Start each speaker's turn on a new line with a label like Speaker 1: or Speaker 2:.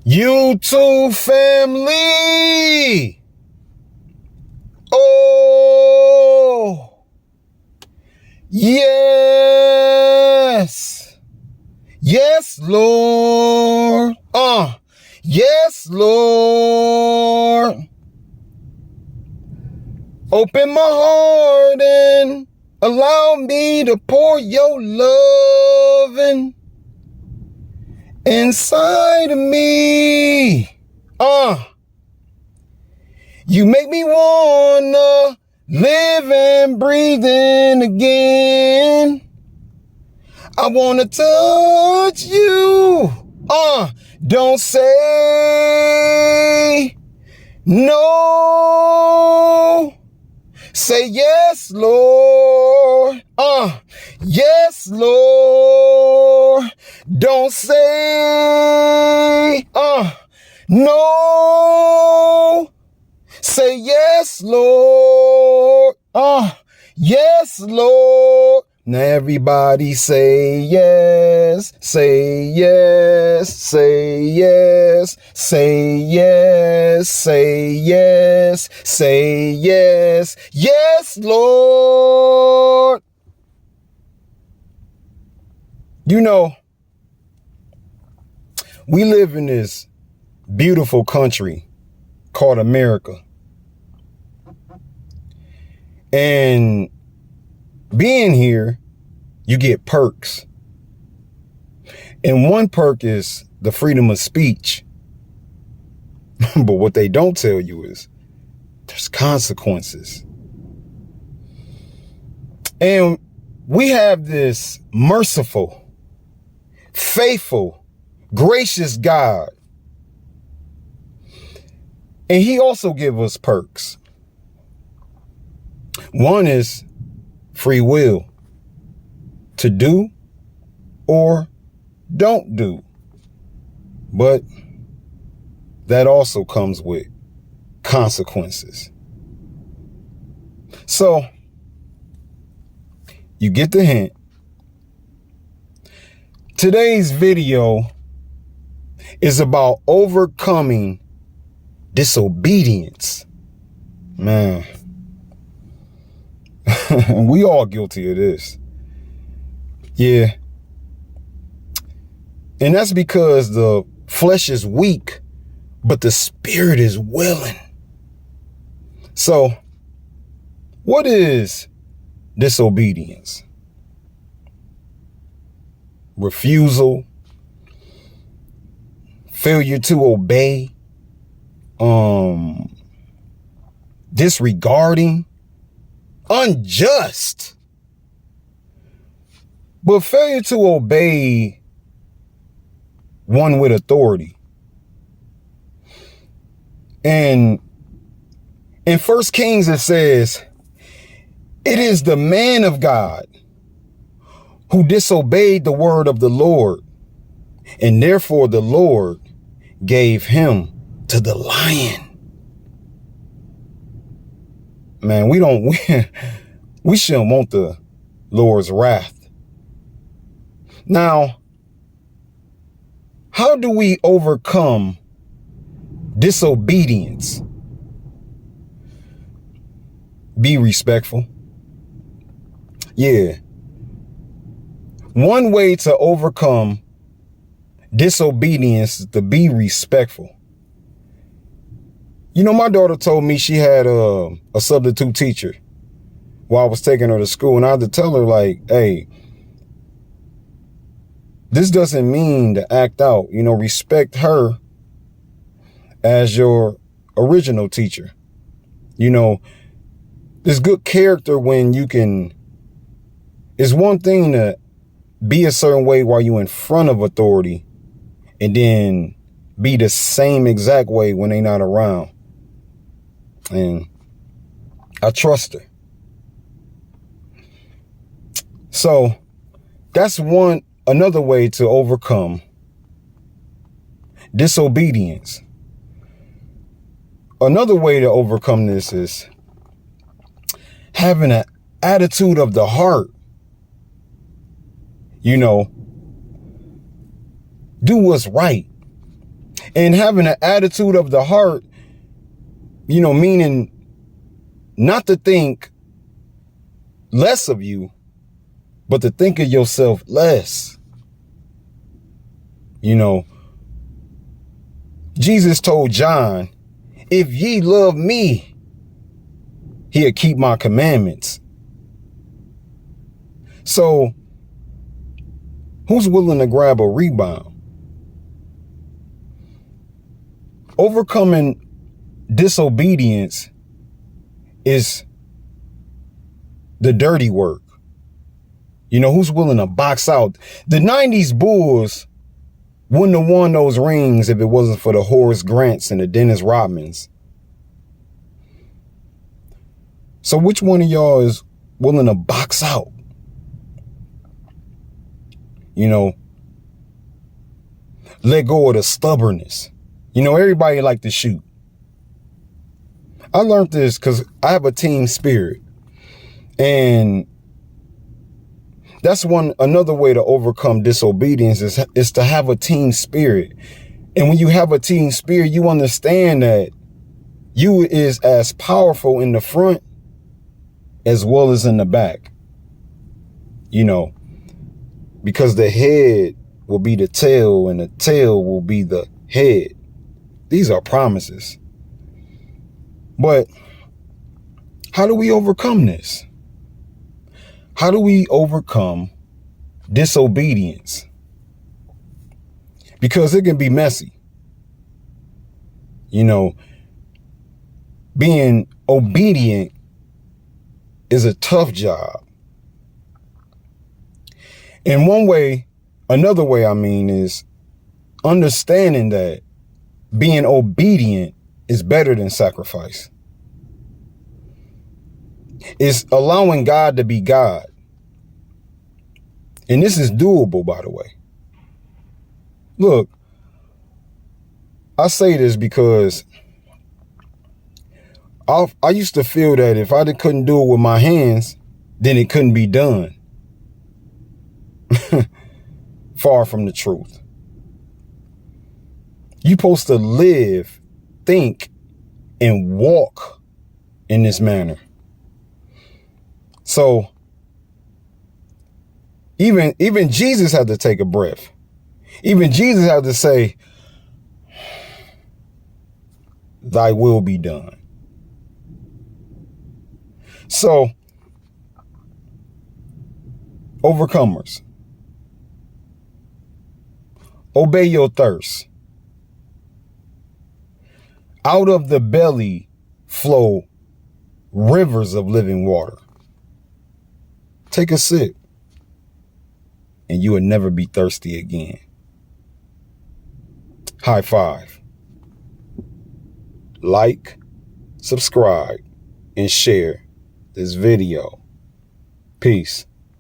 Speaker 1: YouTube family. Oh, yes. Yes, Lord. Yes, Lord. Open my heart and allow me to pour your loving inside of me. You make me wanna live and breathe in again. I wanna touch you. Don't say no. Say yes, Lord. Yes, Lord. Don't say no. Say yes, Lord. Yes, Lord. Now everybody say yes, say yes, say yes, say yes, say yes, say yes, yes, Lord. You know, we live in this beautiful country called America. And being here, you get perks. And one perk is the freedom of speech. But what they don't tell you is there's consequences. And we have this merciful, faithful, gracious God. And he also gives us perks. One is free will to do or don't do. But that also comes with consequences. So you get the hint. Today's video is about overcoming disobedience. Man. We all guilty of this. Yeah. And that's because the flesh is weak, but the spirit is willing. So, what is disobedience? Refusal, failure to obey, disregarding, unjust. But failure to obey one with authority. And in 1 Kings it says, it is the man of God who disobeyed the word of the Lord, and therefore the Lord gave him to the lion. Man, we shouldn't want the Lord's wrath. Now, how do we overcome disobedience? Be respectful. Yeah. One way to overcome disobedience is to be respectful. You know, my daughter told me she had a substitute teacher while I was taking her to school. And I had to tell her, like, hey, this doesn't mean to act out. You know, respect her as your original teacher. You know, there's good character when you can. It's one thing to be a certain way while you're in front of authority and then be the same exact way when they're not around. And I trust her. So that's another way to overcome disobedience. Another way to overcome this is having an attitude of the heart. You know, do what's right. And having an attitude of the heart, meaning not to think less of you, but to think of yourself less. Jesus told John, if ye love me, he'll keep my commandments. So who's willing to grab a rebound? Overcoming disobedience is the dirty work. Who's willing to box out? The 90s Bulls wouldn't have won those rings if it wasn't for the Horace Grants and the Dennis Rodmans. So which one of y'all is willing to box out? Let go of the stubbornness. Everybody like to shoot. I learned this because I have a team spirit. And that's another way to overcome disobedience is to have a team spirit. And when you have a team spirit, you understand that you is as powerful in the front as well as in the back. Because the head will be the tail and the tail will be the head. These are promises. But how do we overcome this? How do we overcome disobedience? Because it can be messy. Being obedient is a tough job. And another way is understanding that being obedient is better than sacrifice. It's allowing God to be God. And this is doable, by the way. Look, I say this because I used to feel that if I couldn't do it with my hands, then it couldn't be done. Far from the truth. You're supposed to live, think, and walk in this manner. So even Jesus had to take a breath. Even Jesus had to say, thy will be done. So, overcomers, obey your thirst. Out of the belly flow rivers of living water. Take a sip and you will never be thirsty again. High five. Like, subscribe, and share this video. Peace.